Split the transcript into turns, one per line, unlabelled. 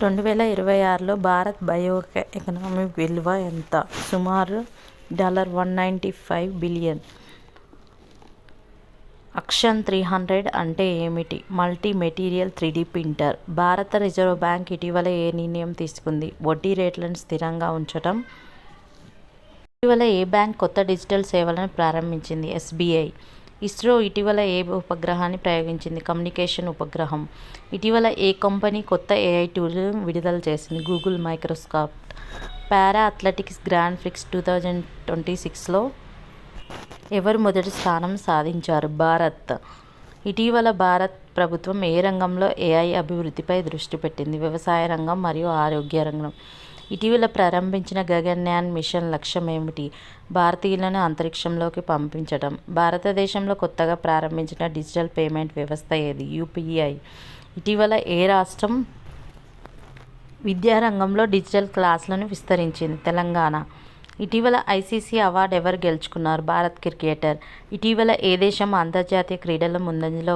2026లో Bharat bio economy విలువ ఎంత? సుమారు $195 బిలియన్. అక్షన్ 300 అంటే ఏమిటి? Multi material 3D printer. భారత రిజర్వ్ బ్యాంక్ ఇటీవల ఏ నిర్ణయం తీసుకుంది? వడ్డీ రేట్లను స్థిరంగా ఉంచటం. ఇటీవల ఏ బ్యాంక్ కొత్త డిజిటల్ సేవలను ప్రారంభించింది? SBI. ఇస్రో ఇటీవల ఏ ఉపగ్రహాన్ని ప్రయోగించింది? కమ్యూనికేషన్ ఉపగ్రహం. ఇటీవల ఏ కంపెనీ కొత్త AI టూల్ను విడుదల చేసింది? Google, Microsoft. Para athletics grand prix 2026లో ఎవరు మొదటి స్థానం సాధించారు? భారత్. ఇటీవల భారత ప్రభుత్వం ఏ రంగంలో AI అభివృద్ధిపై దృష్టి పెట్టింది? వ్యవసాయ రంగం మరియు ఆరోగ్య రంగం. ఇటీవల ప్రారంభించిన గగన్యాన్ మిషన్ లక్ష్యం ఏమిటి? భారతీయులను అంతరిక్షంలోకి పంపించడం. భారతదేశంలో కొత్తగా ప్రారంభించిన డిజిటల్ పేమెంట్ వ్యవస్థ ఏది? UPI. ఇటీవల ఏ రాష్ట్రం విద్యారంగంలో డిజిటల్ క్లాసులను విస్తరించింది? తెలంగాణ. ఇటీవల ICC అవార్డు ఎవరు గెలుచుకున్నారు? భారత క్రికెటర్. ఇటీవల ఏ దేశం అంతర్జాతీయ క్రీడల ముందంజలో